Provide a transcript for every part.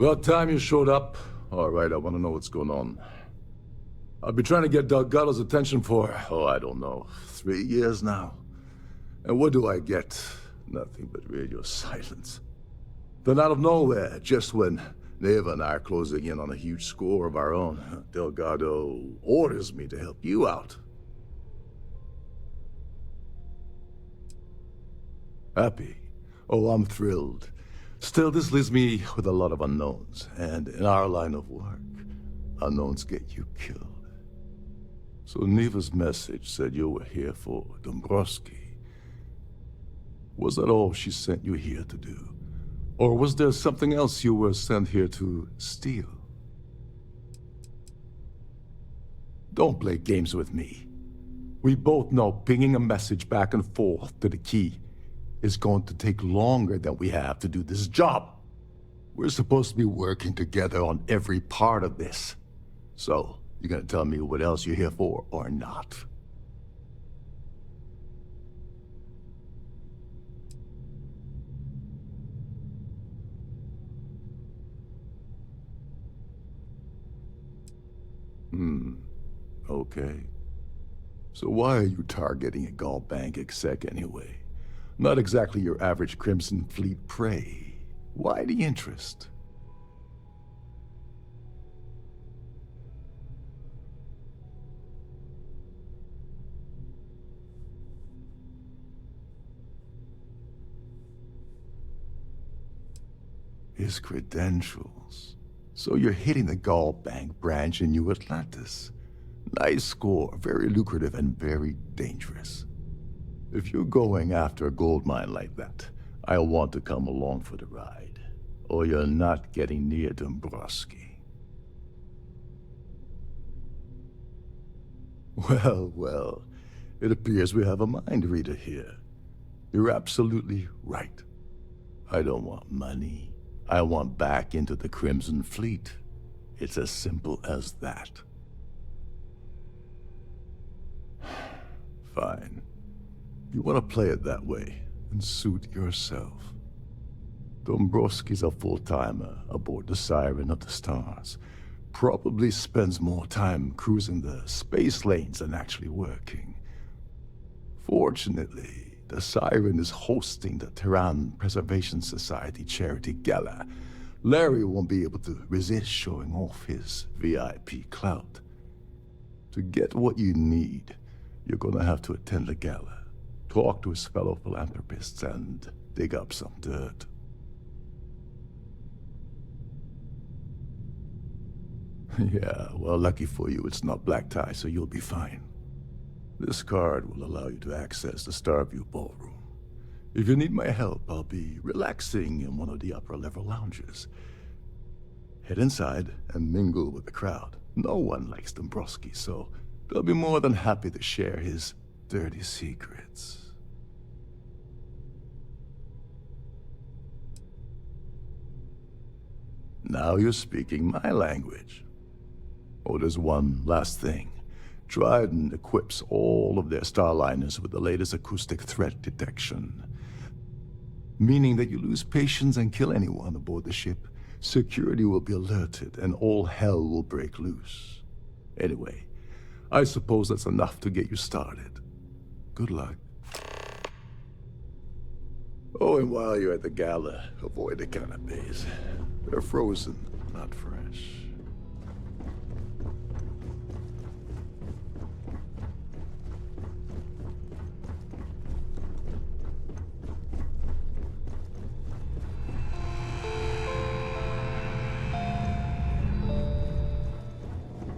About time you showed up. All right, I want to know what's going on. I've been trying to get Delgado's attention for, I don't know, 3 years now. And what do I get? Nothing but radio silence. Then out of nowhere, just when Neva and I are closing in on a huge score of our own, Delgado orders me to help you out. Happy? Oh, I'm thrilled. Still, this leaves me with a lot of unknowns, and in our line of work, unknowns get you killed. So Neva's message said you were here for Dombrowski. Was that all she sent you here to do? Or was there something else you were sent here to steal? Don't play games with me. We both know pinging a message back and forth to the key is going to take longer than we have to do this job. We're supposed to be working together on every part of this. So, you gonna tell me what else you're here for, or not? Okay. So why are you targeting a Gall Bank exec anyway? Not exactly your average Crimson Fleet prey. Why the interest? His credentials. So you're hitting the Gall Bank branch in New Atlantis. Nice score, very lucrative and very dangerous. If you're going after a gold mine like that, I'll want to come along for the ride. Or you're not getting near Dombrowski. Well, it appears we have a mind reader here. You're absolutely right. I don't want money. I want back into the Crimson Fleet. It's as simple as that. Fine. You want to play it that way, and suit yourself. Dombrowski's a full-timer aboard the Siren of the Stars. Probably spends more time cruising the space lanes than actually working. Fortunately, the Siren is hosting the Terran Preservation Society charity gala. Larry won't be able to resist showing off his VIP clout. To get what you need, you're gonna have to attend the gala, talk to his fellow philanthropists, and dig up some dirt. Yeah, well, lucky for you, it's not black tie, so you'll be fine. This card will allow you to access the Starfield ballroom. If you need my help, I'll be relaxing in one of the upper-level lounges. Head inside and mingle with the crowd. No one likes Dombrowski, so they'll be more than happy to share his dirty secrets. Now you're speaking my language. Oh, there's one last thing. Dryden equips all of their starliners with the latest acoustic threat detection. Meaning that you lose patience and kill anyone aboard the ship, security will be alerted and all hell will break loose. Anyway, I suppose that's enough to get you started. Good luck. Oh, and while you're at the gala, avoid the canapes. They're frozen, not fresh.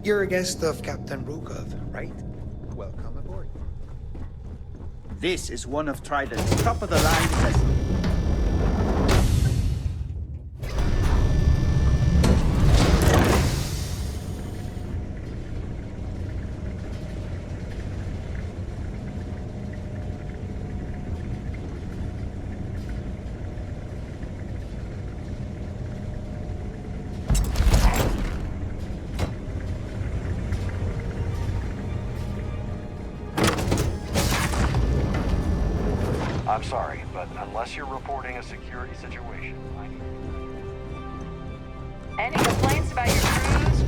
You're a guest of Captain Rukov, right? Welcome aboard. This is one of Trident's top-of-the-line vessels. I'm sorry, but unless you're reporting a security situation, Any complaints about your cruise?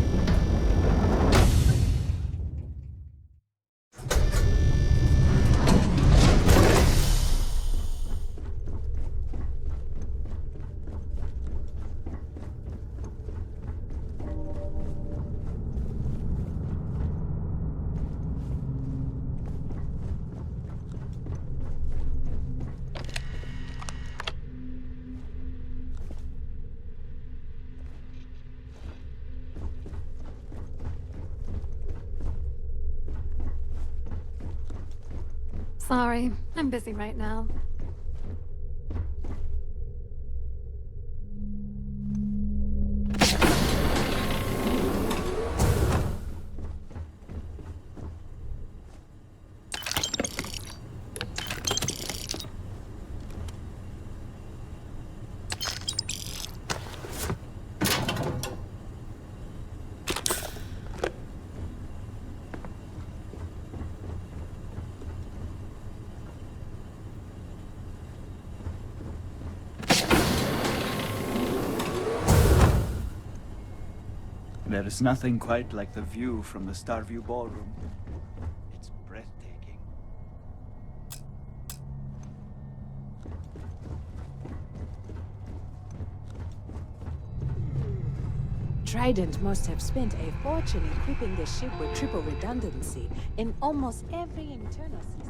Sorry, I'm busy right now. There is nothing quite like the view from the Starview Ballroom. It's breathtaking. Trident must have spent a fortune equipping the ship with triple redundancy in almost every internal system.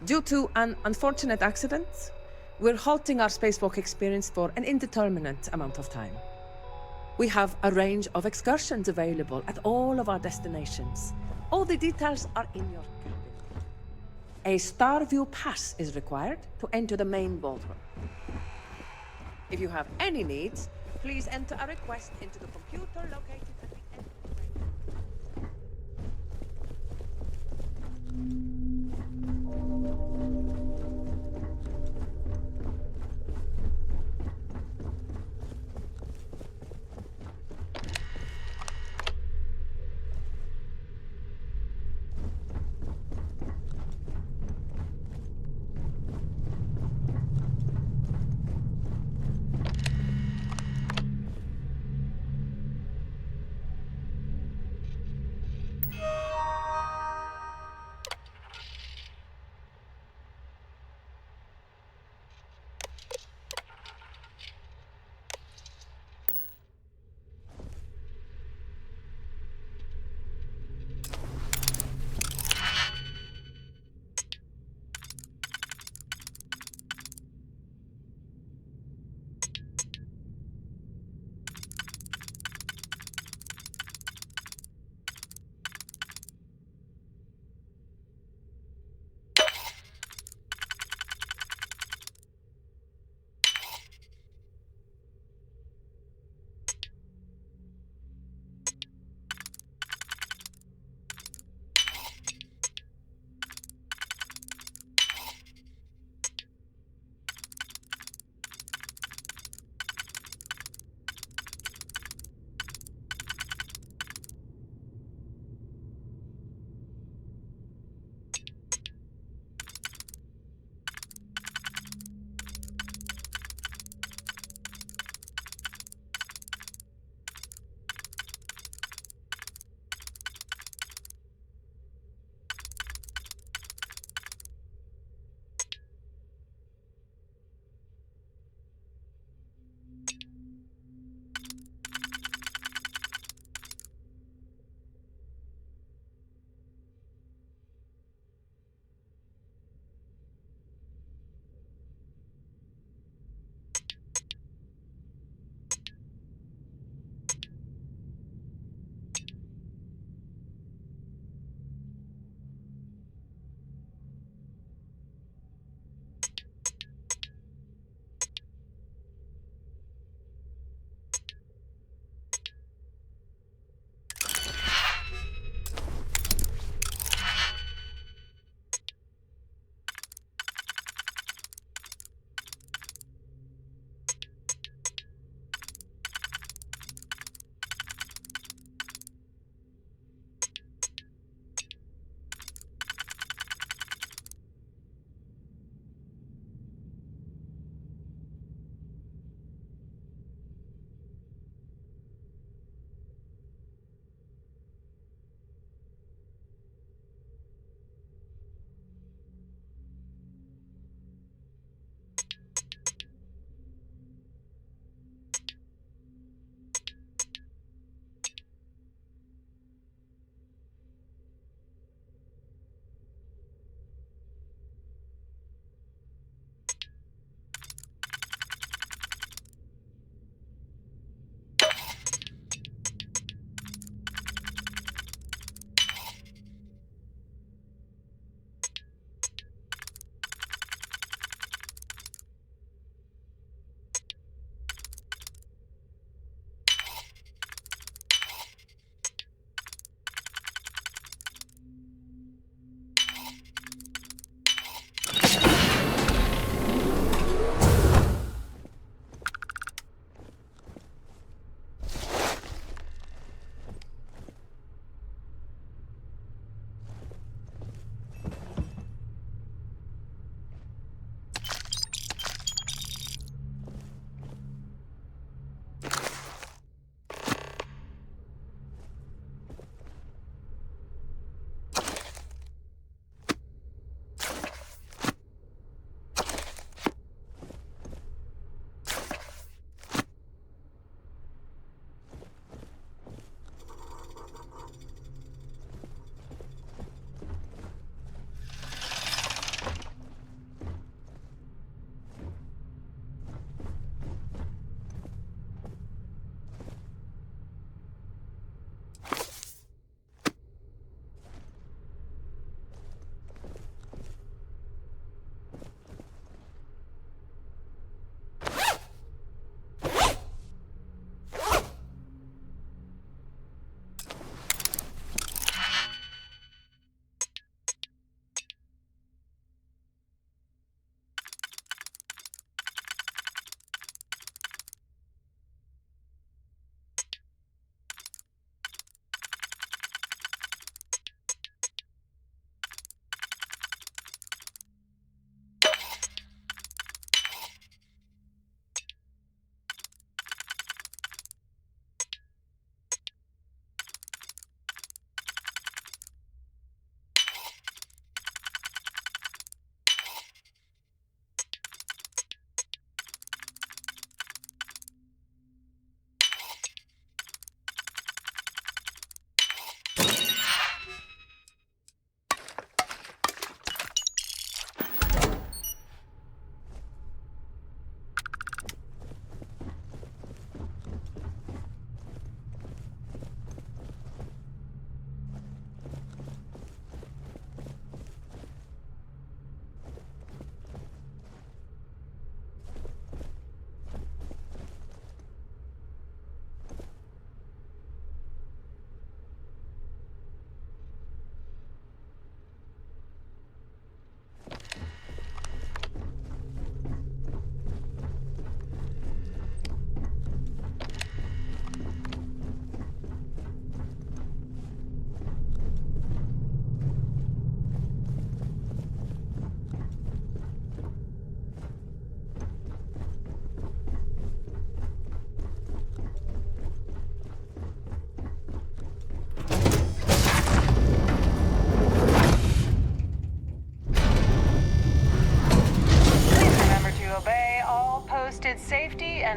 Due to an unfortunate accident, we're halting our spacewalk experience for an indeterminate amount of time. We have a range of excursions available at all of our destinations. All the details are in your cabin. A Starview pass is required to enter the main ballroom. If you have any needs, please enter a request into the computer located at the end.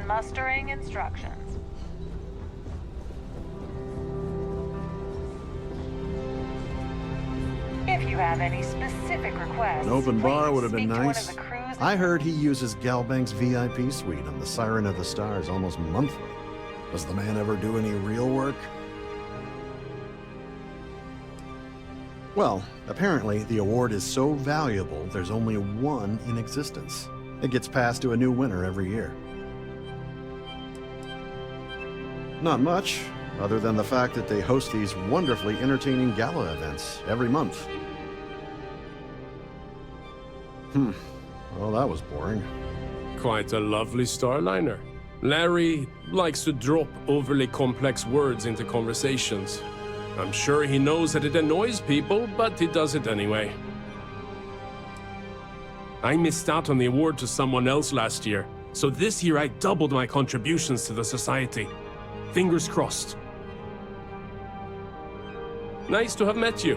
begin mustering instructions. If you have any specific requests, An open bar please would have been speak to one of nice. the crews. I heard he uses Galbank's VIP suite on the Siren of the Stars almost monthly. Does the man ever do any real work? Well, apparently the award is so valuable there's only one in existence. It gets passed to a new winner every year. Not much, other than the fact that they host these wonderfully entertaining gala events every month. Well, that was boring. Quite a lovely starliner. Larry likes to drop overly complex words into conversations. I'm sure he knows that it annoys people, but he does it anyway. I missed out on the award to someone else last year, so this year I doubled my contributions to the society. Fingers crossed. Nice to have met you.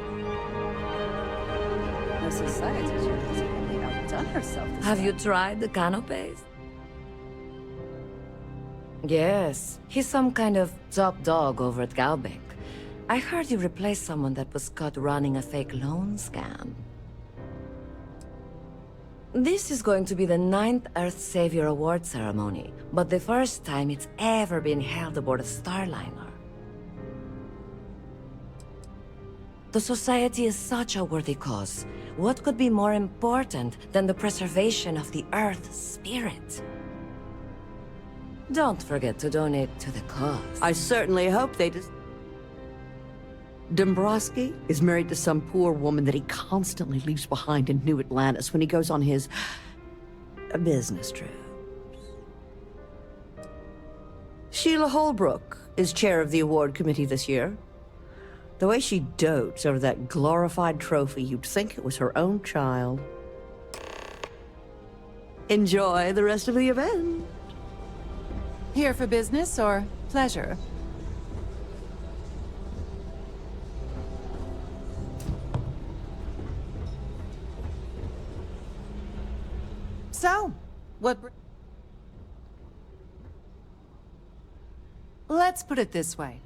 The society has really outdone herself. Have you tried the canapes? Yes, he's some kind of top dog over at Galbank. I heard you replaced someone that was caught running a fake loan scam. This is going to be the 9th Earth Savior Award ceremony, but the first time it's ever been held aboard a Starliner. The Society is such a worthy cause. What could be more important than the preservation of the Earth's spirit? Don't forget to donate to the cause. I certainly hope they just... Dombrowski is married to some poor woman that he constantly leaves behind in New Atlantis when he goes on his business trips. Sheila Holbrook is chair of the award committee this year. The way she dotes over that glorified trophy, you'd think it was her own child. Enjoy the rest of the event. Here for business or pleasure? So, what... Let's put it this way.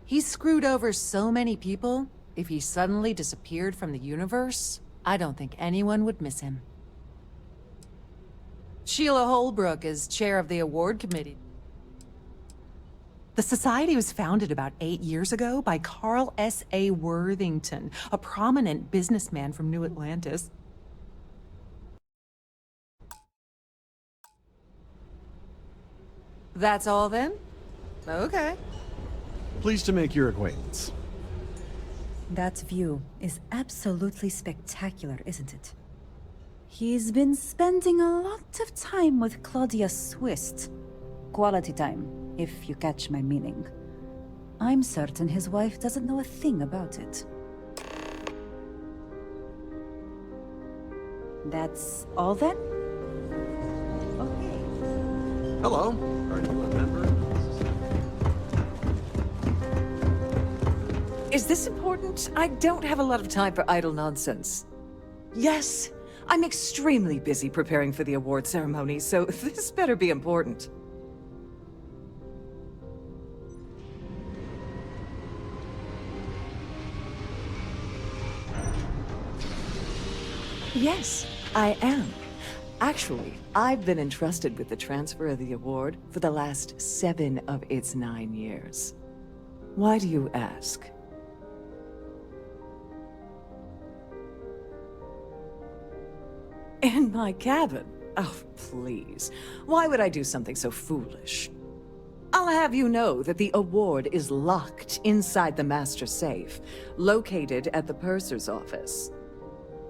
He screwed over so many people, if he suddenly disappeared from the universe, I don't think anyone would miss him. Sheila Holbrook is chair of the award committee. The society was founded about 8 years ago by Carl S.A. Worthington, a prominent businessman from New Atlantis. That's all then? Okay. Pleased to make your acquaintance. That view is absolutely spectacular, isn't it? He's been spending a lot of time with Claudia Swist. Quality time, if you catch my meaning. I'm certain his wife doesn't know a thing about it. That's all then? Okay. Hello. Are you a member? Is this important? I don't have a lot of time for idle nonsense. Yes, I'm extremely busy preparing for the award ceremony, so this better be important. Yes, I am. Actually, I've been entrusted with the transfer of the award for the last 7 of its 9 years. Why do you ask? In my cabin? Oh, please. Why would I do something so foolish? I'll have you know that the award is locked inside the master safe, located at the purser's office.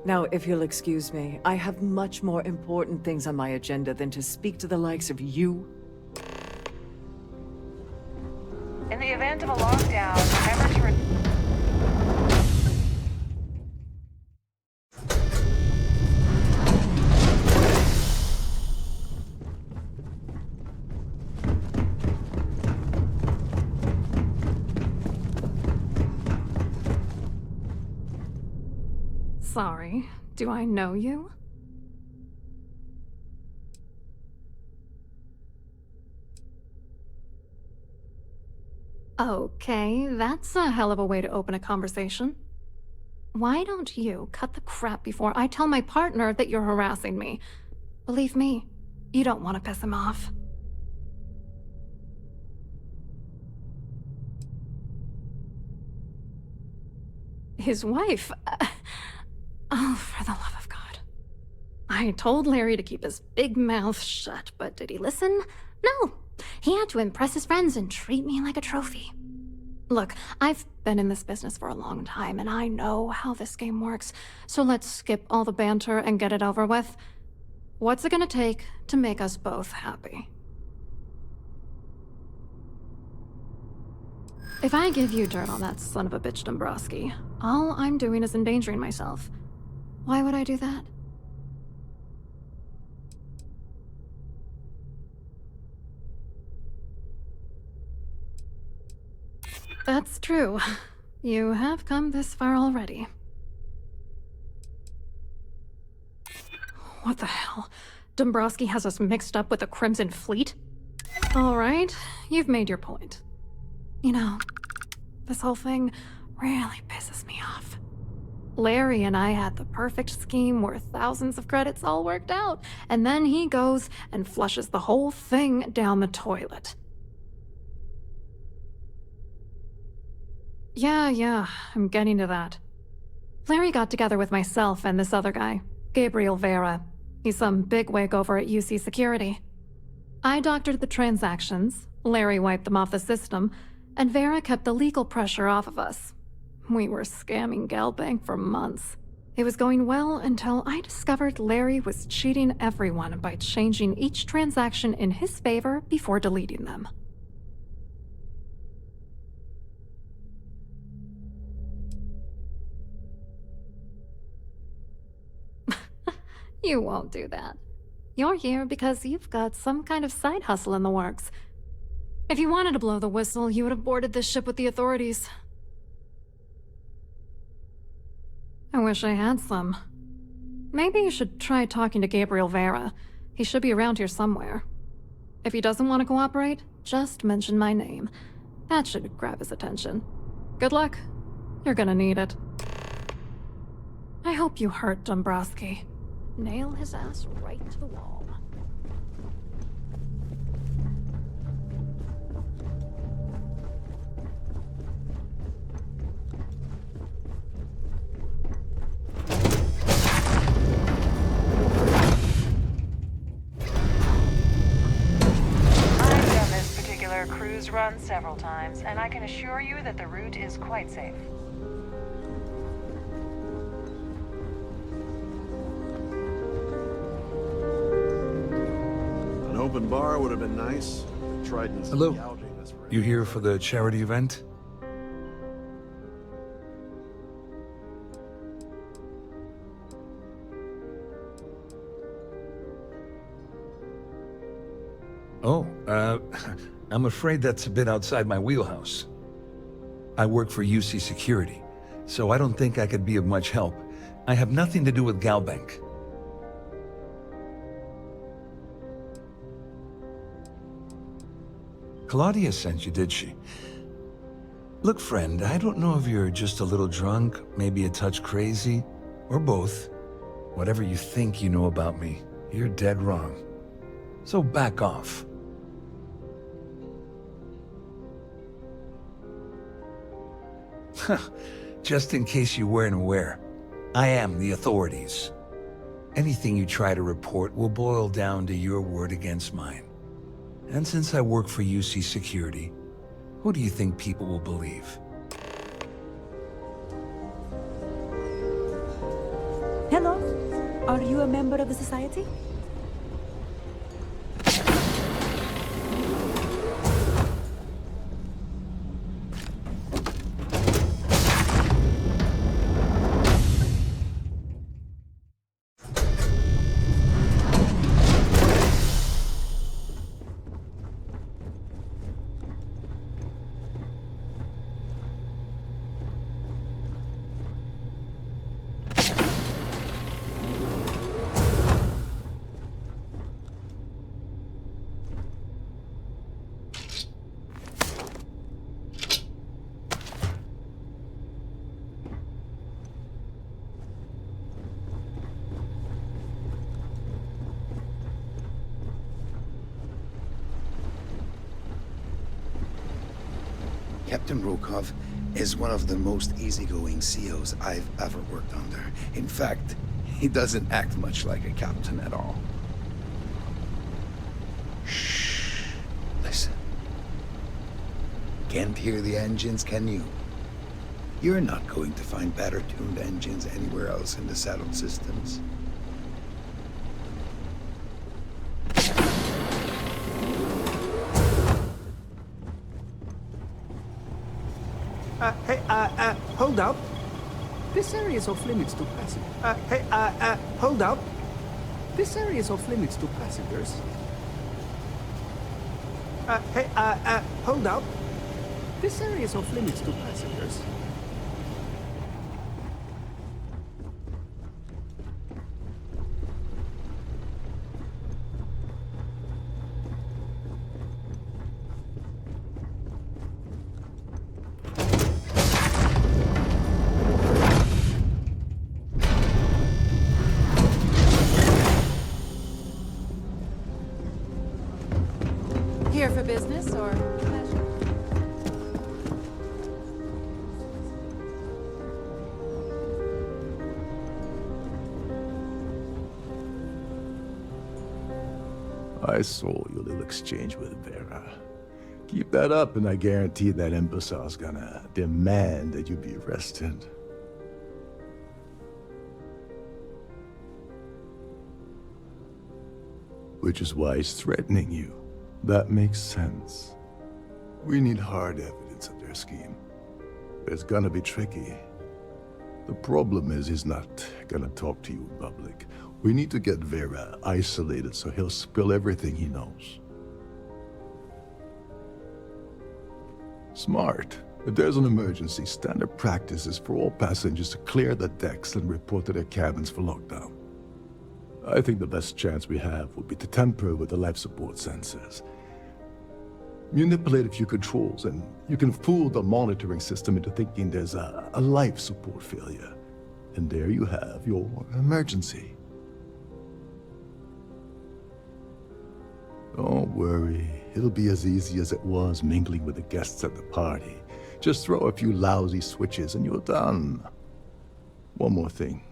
Now, if you'll excuse me, I have much more important things on my agenda than to speak to the likes of you. In the event of a lockdown, remember to... Sorry, do I know you? Okay, that's a hell of a way to open a conversation. Why don't you cut the crap before I tell my partner that you're harassing me? Believe me, you don't want to piss him off. His wife? Oh, for the love of God. I told Larry to keep his big mouth shut, but did he listen? No. He had to impress his friends and treat me like a trophy. Look, I've been in this business for a long time, and I know how this game works, so let's skip all the banter and get it over with. What's it gonna take to make us both happy? If I give you dirt on that son of a bitch Dombrowski, all I'm doing is endangering myself. Why would I do that? That's true. You have come this far already. What the hell? Dombrowski has us mixed up with the Crimson Fleet? Alright, you've made your point. You know, this whole thing really pisses me off. Larry and I had the perfect scheme worth thousands of credits all worked out, and then he goes and flushes the whole thing down the toilet. Yeah, I'm getting to that. Larry got together with myself and this other guy, Gabriel Vera. He's some bigwig over at UC Security. I doctored the transactions, Larry wiped them off the system, and Vera kept the legal pressure off of us. We were scamming Galbank for months. It was going well until I discovered Larry was cheating everyone by changing each transaction in his favor before deleting them. You won't do that. You're here because you've got some kind of side hustle in the works. If you wanted to blow the whistle, you would have boarded this ship with the authorities. I wish I had some. Maybe you should try talking to Gabriel Vera. He should be around here somewhere. If he doesn't want to cooperate, just mention my name. That should grab his attention. Good luck. You're gonna need it. I hope you hurt Dombrowski. Nail his ass right to the wall. I've done this particular cruise run several times, and I can assure you that the route is quite safe. An open bar would have been nice. Trident's Hello. gouging us for You here for the charity event? Oh, I'm afraid that's a bit outside my wheelhouse. I work for UC Security, so I don't think I could be of much help. I have nothing to do with Galbank. Claudia sent you, did she? Look, friend, I don't know if you're just a little drunk, maybe a touch crazy, or both. Whatever you think you know about me, you're dead wrong. So back off. Just in case you weren't aware, I am the authorities. Anything you try to report will boil down to your word against mine. And since I work for UC Security, who do you think people will believe? Hello? Are you a member of the society? Captain Rukov is one of the most easygoing COs I've ever worked under. In fact, he doesn't act much like a captain at all. Shh. Listen. Can't hear the engines, can you? You're not going to find better tuned engines anywhere else in the settled systems. Hold up. This area is off limits to passengers. Hold up. This area is off limits to passengers. Hold up. This area is off limits to passengers. Here for business or pleasure? I saw your little exchange with Vera. Keep that up and I guarantee that imbecile's gonna demand that you be arrested. Which is why he's threatening you. That makes sense. We need hard evidence of their scheme. It's gonna be tricky. The problem is he's not gonna talk to you in public. We need to get Vera isolated so he'll spill everything he knows. Smart. If there's an emergency, standard practice is for all passengers to clear the decks and report to their cabins for lockdown. I think the best chance we have would be to tamper with the life support sensors. Manipulate a few controls, and you can fool the monitoring system into thinking there's a life support failure. And there you have your emergency. Don't worry, it'll be as easy as it was mingling with the guests at the party. Just throw a few lousy switches and you're done. One more thing.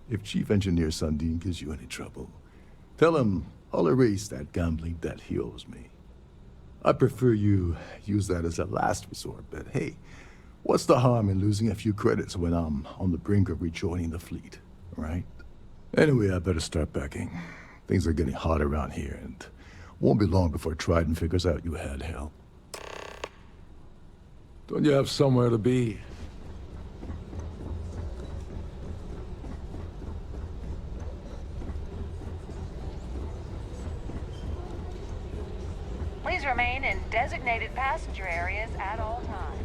If Chief Engineer Sundin gives you any trouble, tell him I'll erase that gambling debt he owes me. I prefer you use that as a last resort, but hey, what's the harm in losing a few credits when I'm on the brink of rejoining the fleet, right? Anyway, I better start packing. Things are getting hot around here, and won't be long before Trident figures out you had help. Don't you have somewhere to be? Please remain in designated passenger areas at all times.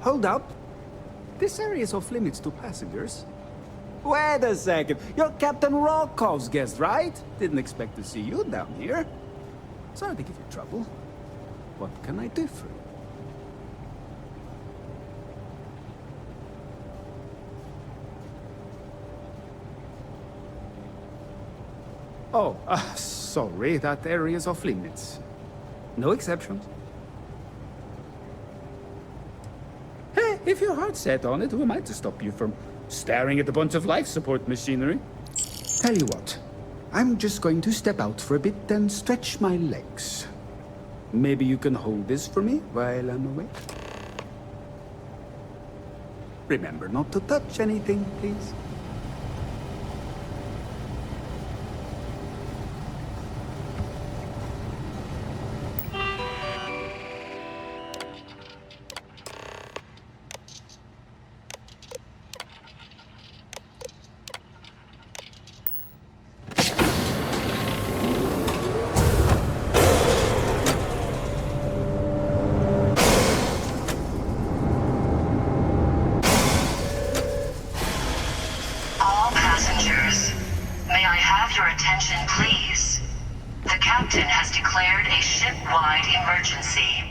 Hold up. This area is off limits to passengers. Wait a second. You're Captain Rokov's guest, right? Didn't expect to see you down here. Sorry to give you trouble. What can I do for you? Oh, sorry. That area is off limits. No exceptions. If your heart's set on it, who am I to stop you from staring at a bunch of life support machinery? Tell you what, I'm just going to step out for a bit and stretch my legs. Maybe you can hold this for me while I'm away? Remember not to touch anything, please. a ship-wide emergency.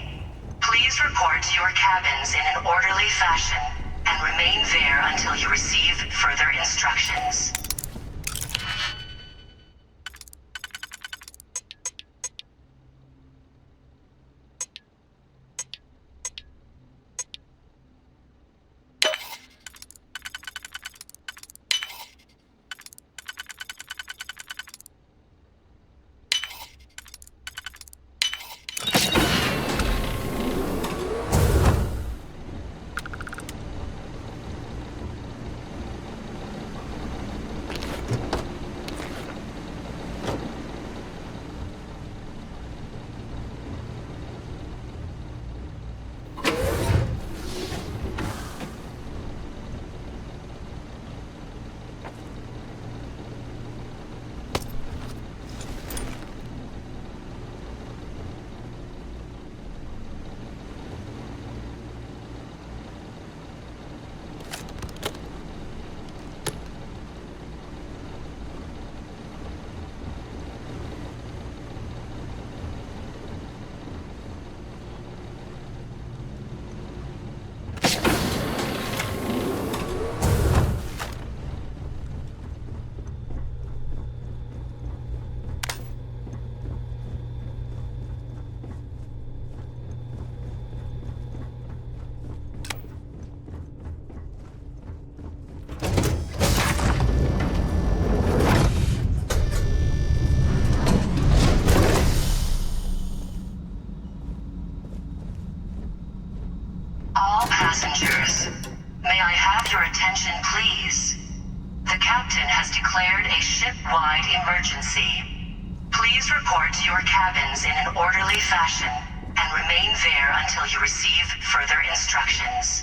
Please report to your cabins in an orderly fashion and remain there until you receive further instructions. All passengers, may I have your attention, please? The captain has declared a ship-wide emergency. Please report to your cabins in an orderly fashion and remain there until you receive further instructions.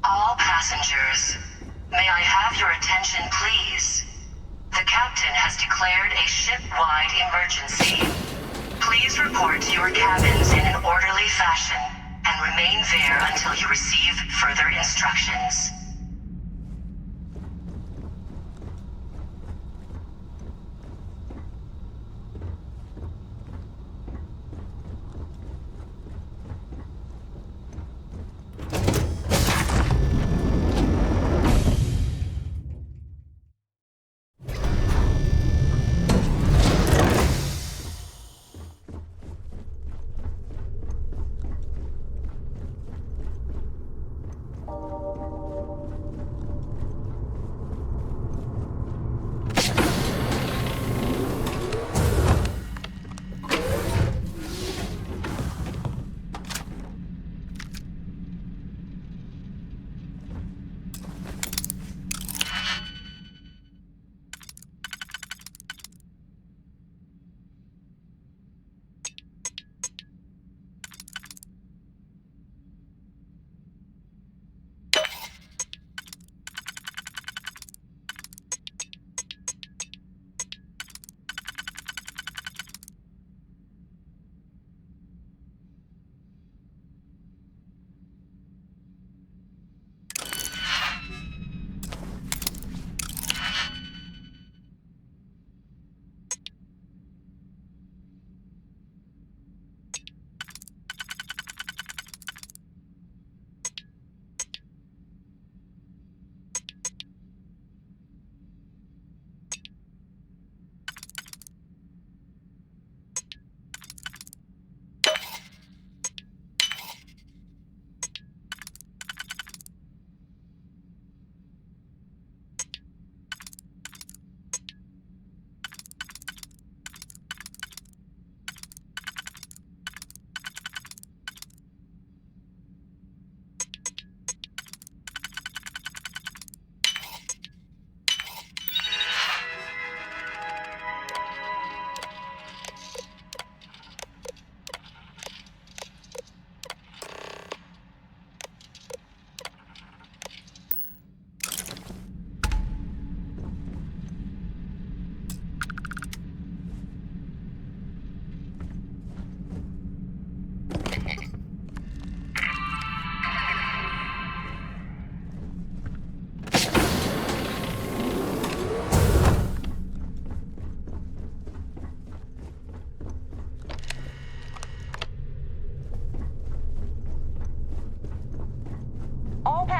All passengers, may I have your attention, please? The captain has declared a ship-wide emergency. Please report to your cabins in an orderly fashion and remain there until you receive further instructions.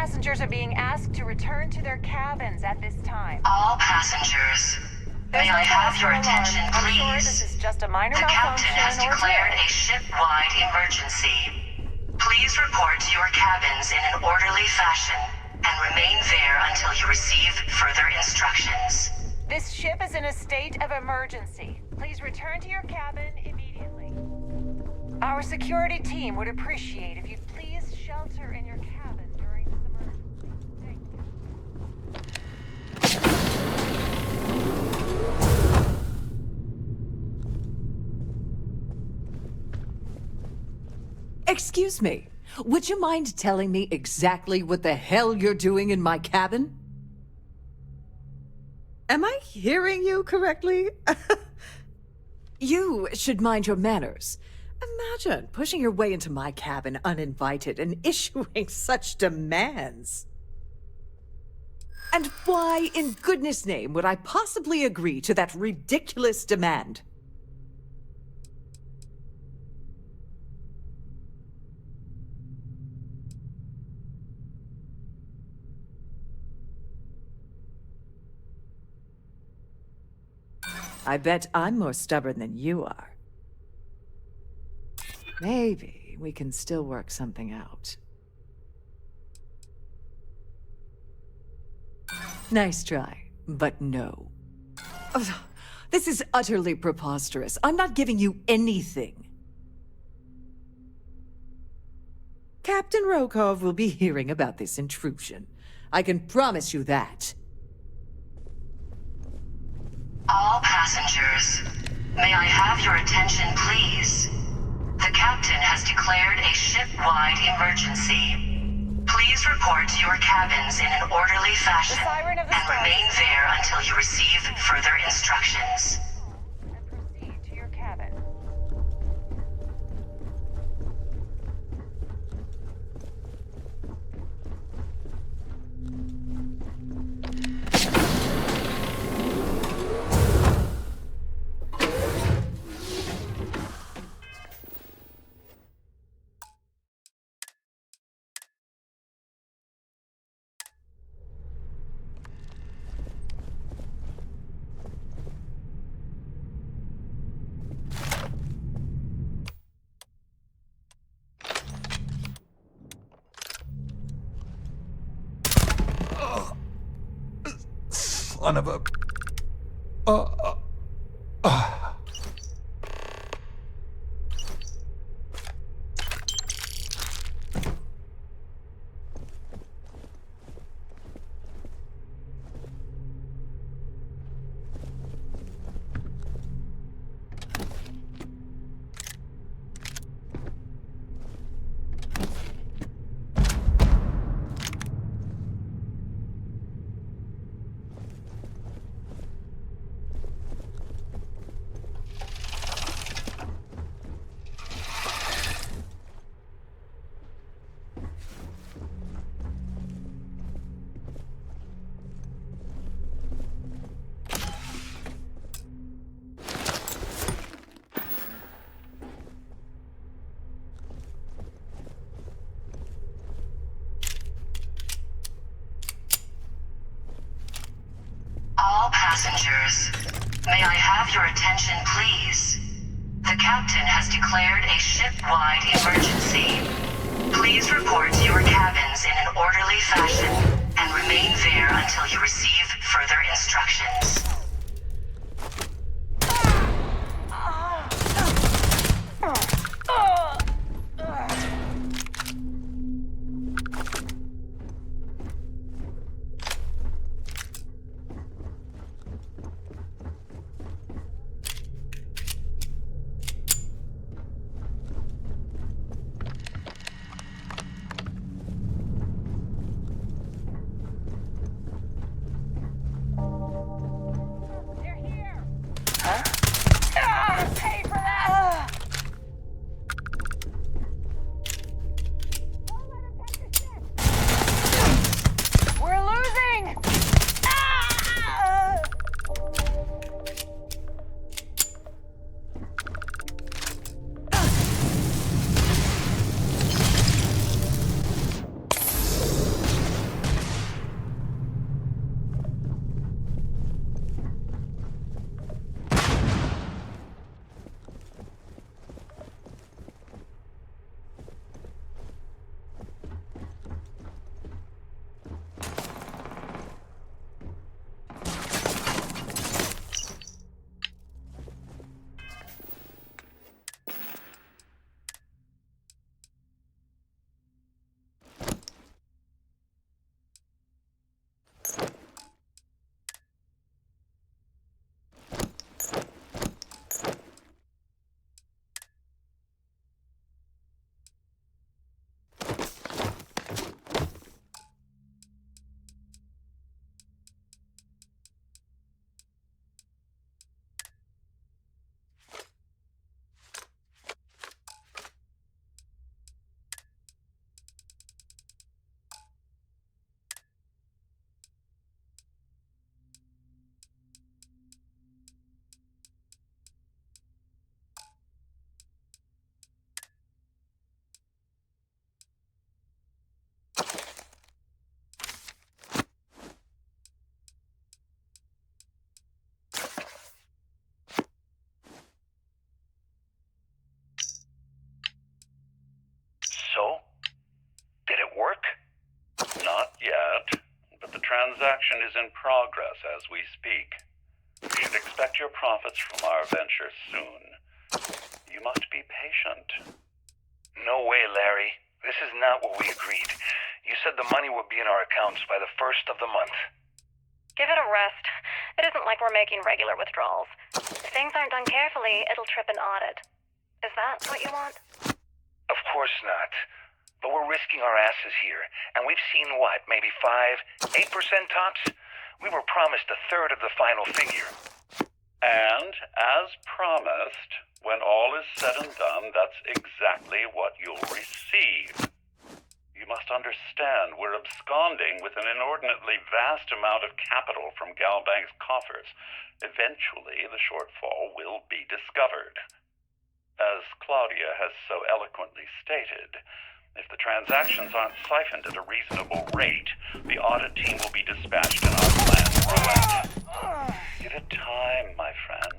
passengers are being asked to return to their cabins at this time. All passengers, may I have your attention, I'm sure please? this is just a minor The captain has malfunction or declared drill. a ship-wide emergency. Please report to your cabins in an orderly fashion and remain there until you receive further instructions. This ship is in a state of emergency. Please return to your cabin immediately. Our security team would appreciate if you'd please shelter in your cabin during this emergency. Thank you. Excuse me. Would you mind telling me exactly what the hell you're doing in my cabin? Am I hearing you correctly? You should mind your manners. Imagine pushing your way into my cabin uninvited and issuing such demands. And why, in goodness name, would I possibly agree to that ridiculous demand? I bet I'm more stubborn than you are. Maybe we can still work something out. Nice try, but no. Ugh, this is utterly preposterous. I'm not giving you anything. Captain Rokov will be hearing about this intrusion. I can promise you that. All passengers, may I have your attention, please? The captain has declared a ship-wide emergency. Please report to your cabins in an orderly fashion and remain there until you receive further instructions. And proceed to your cabin. Son of a... All passengers, may I have your attention, please? The captain has declared a ship-wide emergency. Please report to your cabins in an orderly fashion and remain there until you receive further instructions. is in progress as we speak. You should expect your profits from our venture soon. You must be patient. No way, Larry. This is not what we agreed. You said the money would be in our accounts by the 1st of the month. Give it a rest. It isn't like we're making regular withdrawals. If things aren't done carefully, it'll trip an audit. Is that what you want? Of course not. But we're risking our asses here. And we've seen what, maybe 5, 8% tops? We were promised a third of the final figure. And, as promised, when all is said and done, that's exactly what you'll receive. You must understand we're absconding with an inordinately vast amount of capital from Galbank's coffers. Eventually, the shortfall will be discovered. As Claudia has so eloquently stated, if the transactions aren't siphoned at a reasonable rate, the audit team will be dispatched and our plan ruined. Give it time, my friend.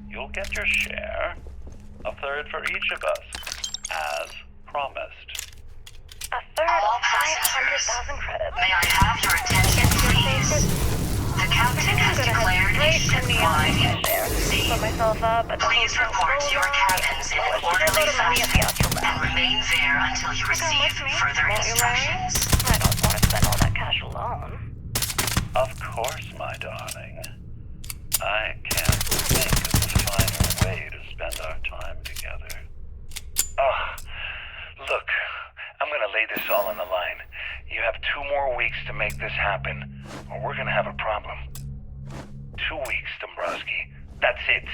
You'll get your share, a third for each of us, as promised. A third of 500,000 credits. May I have your attention, please? The captain has declared a ship-wide emergency. Please report to your cabins in an orderly fashion and remain there until you receive further instructions. I don't want to spend all that cash alone. Of course, my darling. I can't think of a finer way to spend our time together. Look, I'm gonna lay this all on the line. You have 2 more weeks to make this happen, or we're gonna have a problem. 2 weeks, Dombrowski. That's it.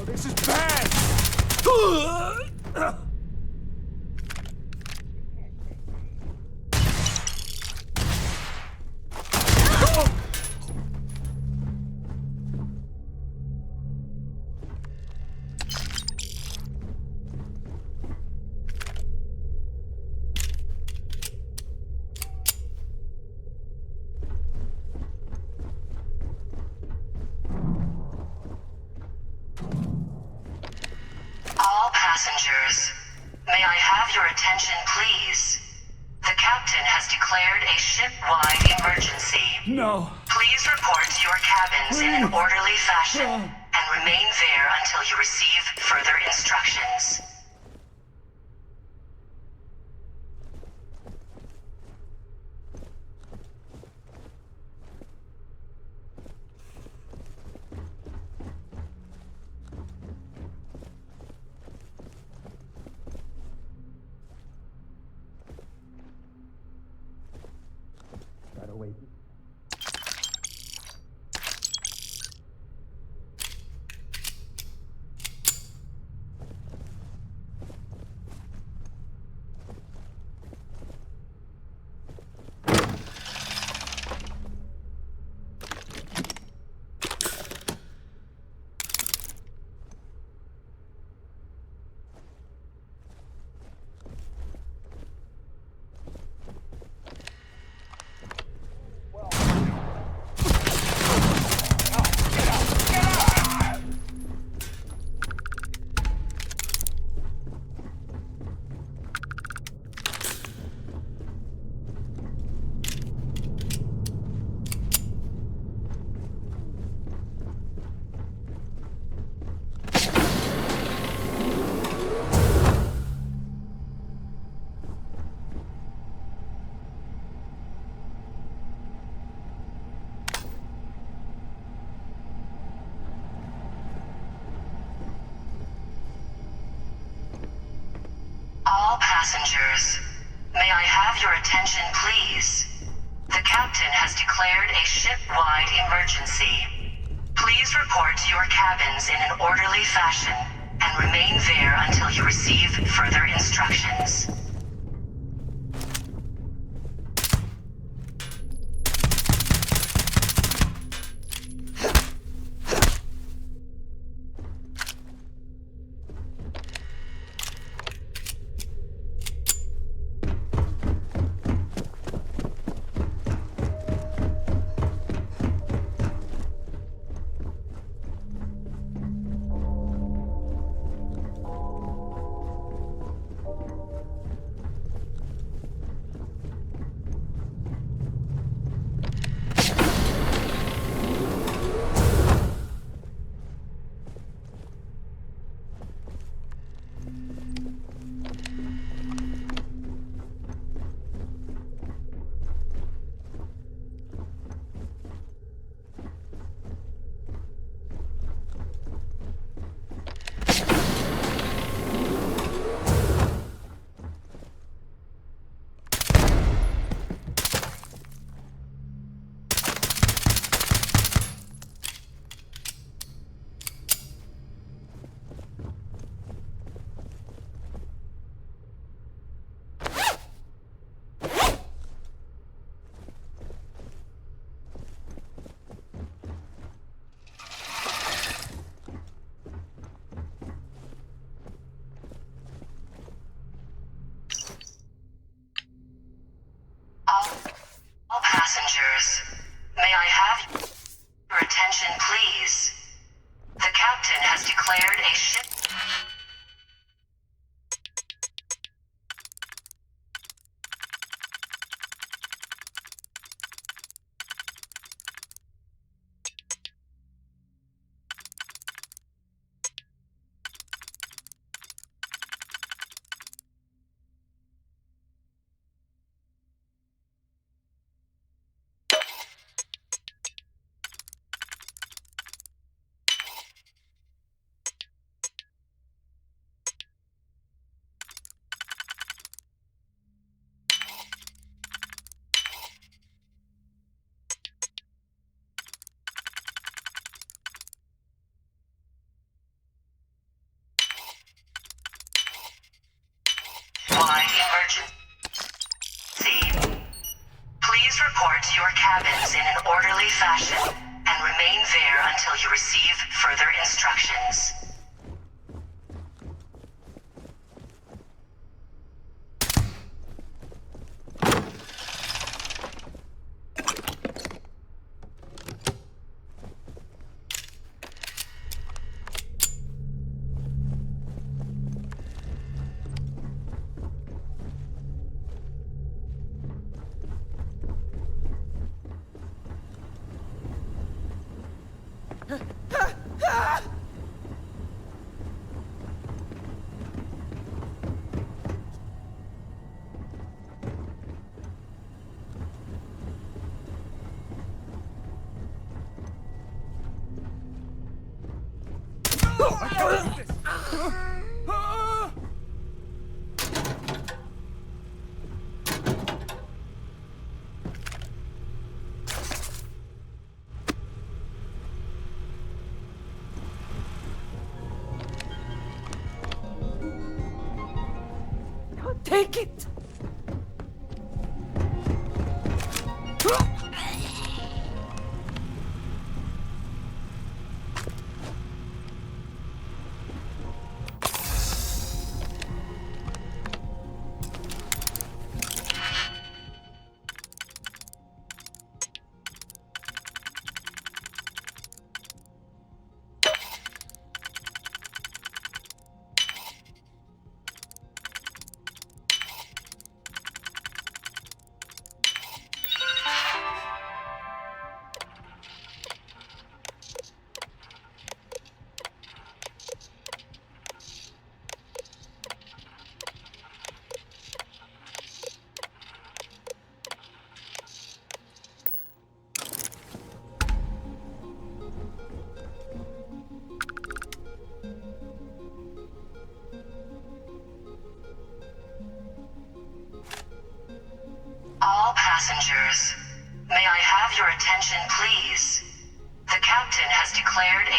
This is bad! Passengers, may I have your attention, please? The captain has declared a ship-wide emergency. No. Please report to your cabins in an orderly fashion and remain there until you receive further instructions. have your attention, please? The captain has declared a ship-wide emergency. Please report to your cabins in an orderly fashion and remain there until you receive further instructions. All passengers, may I have your attention, please? The captain has declared a ship... wide emergency. Please report to your cabins in an orderly fashion and remain there until you receive further instructions. Take it!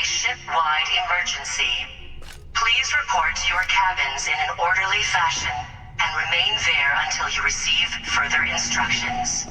ship-wide emergency. Please report to your cabins in an orderly fashion and remain there until you receive further instructions.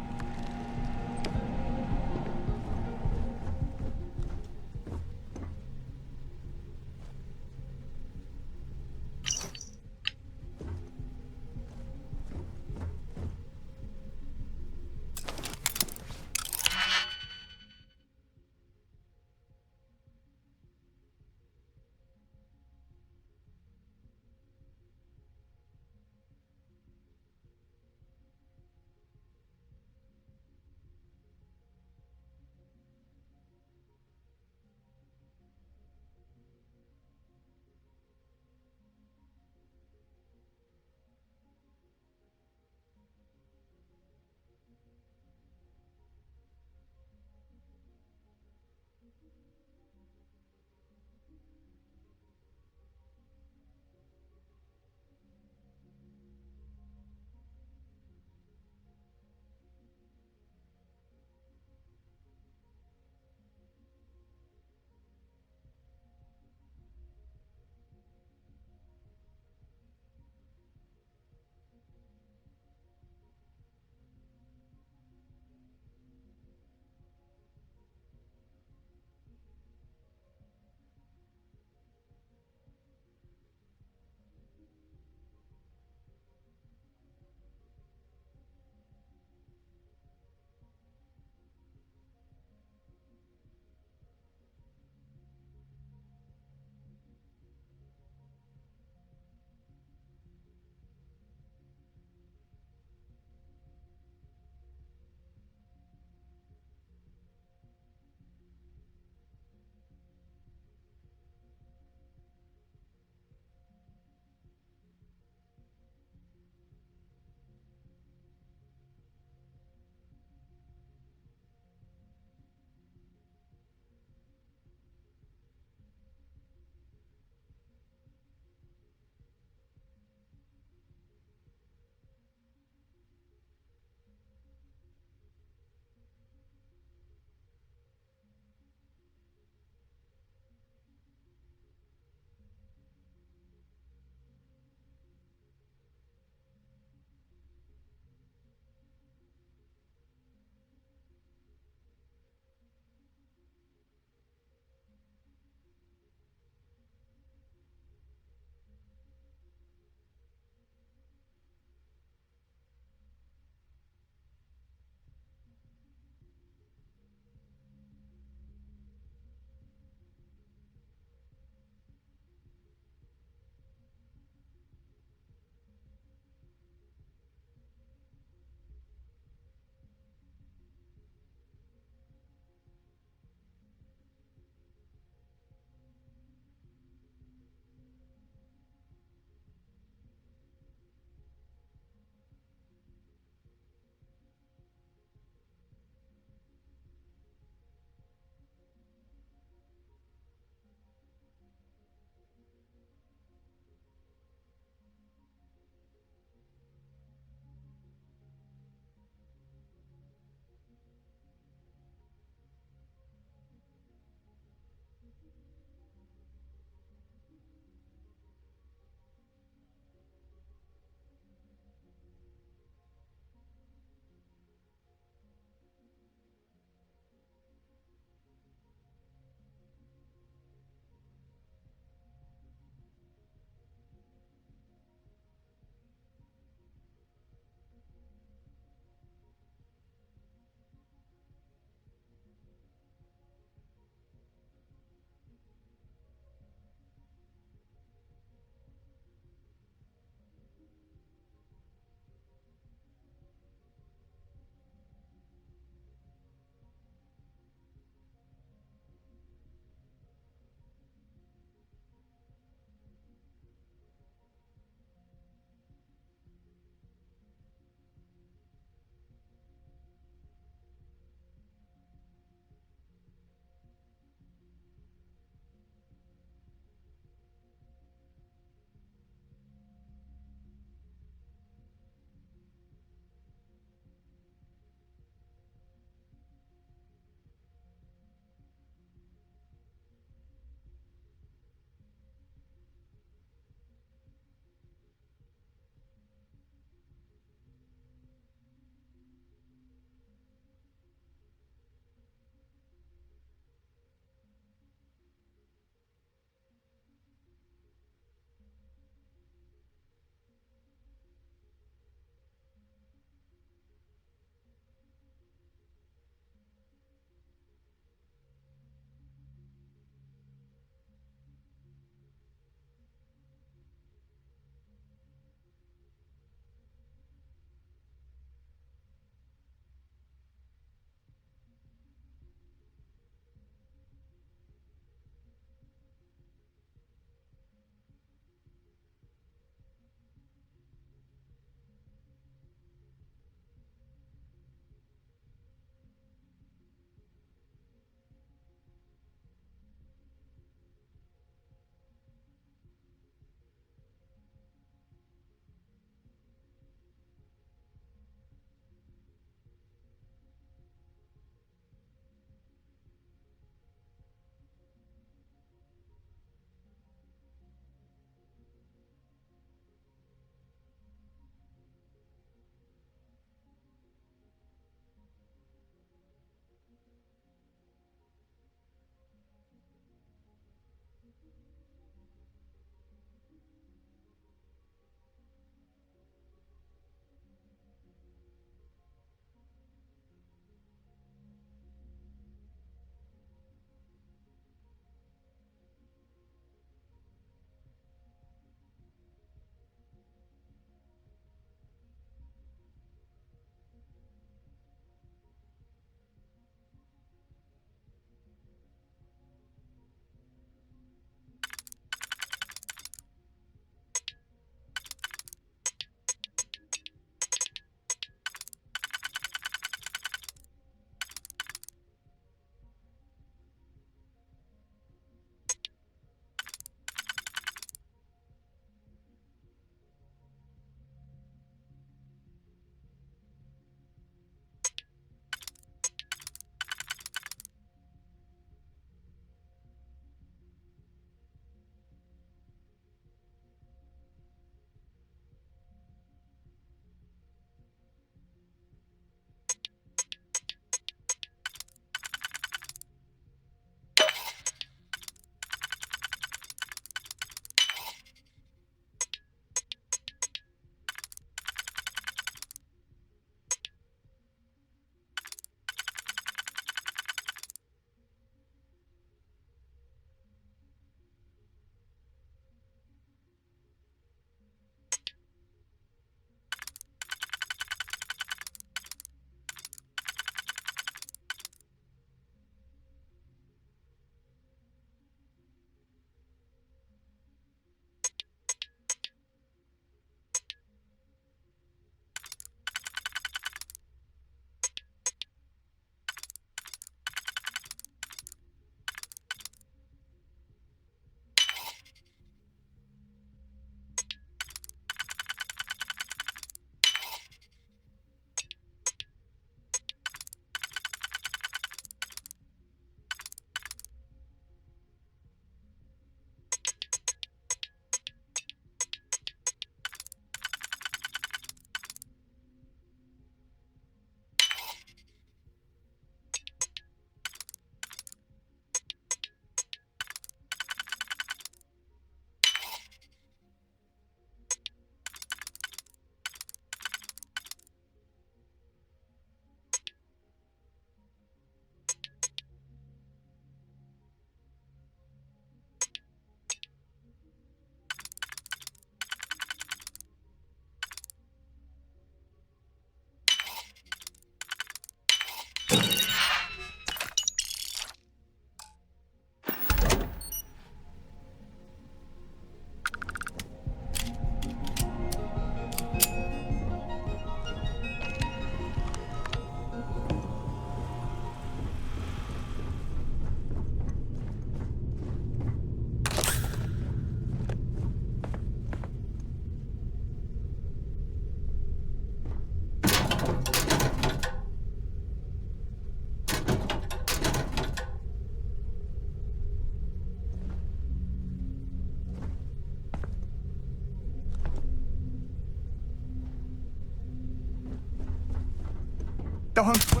Don't.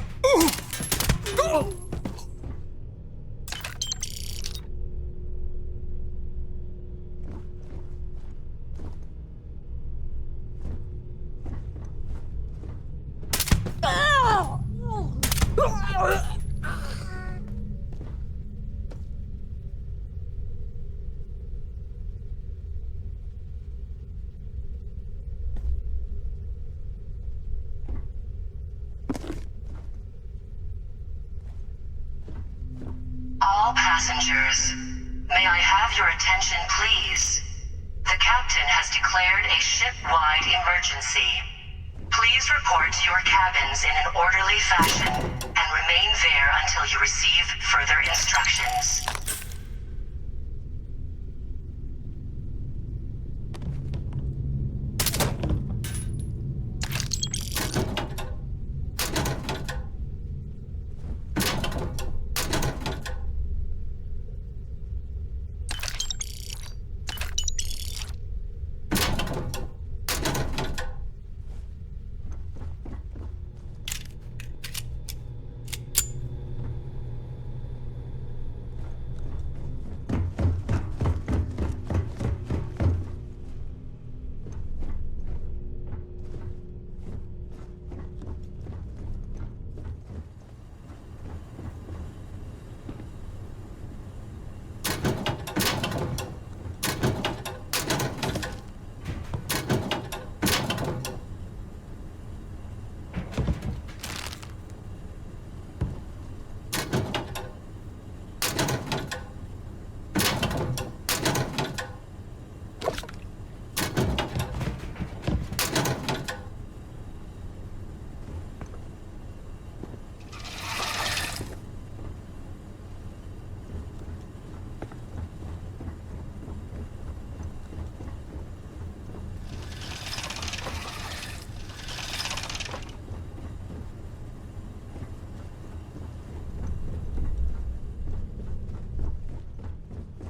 All passengers, may I have your attention, please? The captain has declared a ship-wide emergency. Please report to your cabins in an orderly fashion and remain there until you receive further instructions.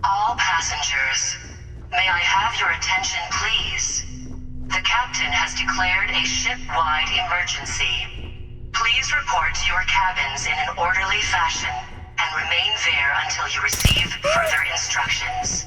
All passengers, may I have your attention, please? The captain has declared a ship-wide emergency. Please report to your cabins in an orderly fashion and remain there until you receive further instructions.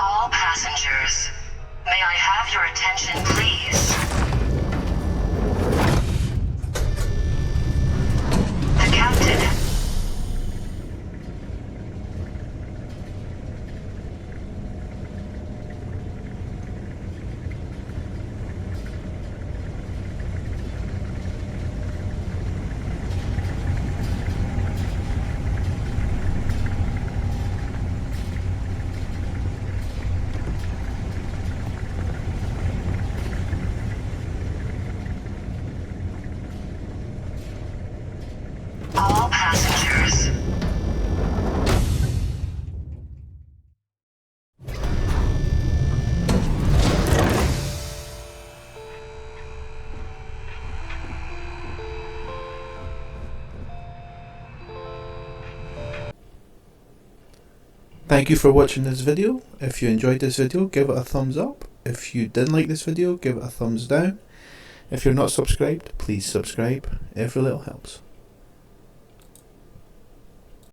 All passengers, may I have your attention, please? The captain... All passengers. Thank you for watching this video. If you enjoyed this video, give it a thumbs up. If you didn't like this video, give it a thumbs down. If you're not subscribed, please subscribe. Every little helps.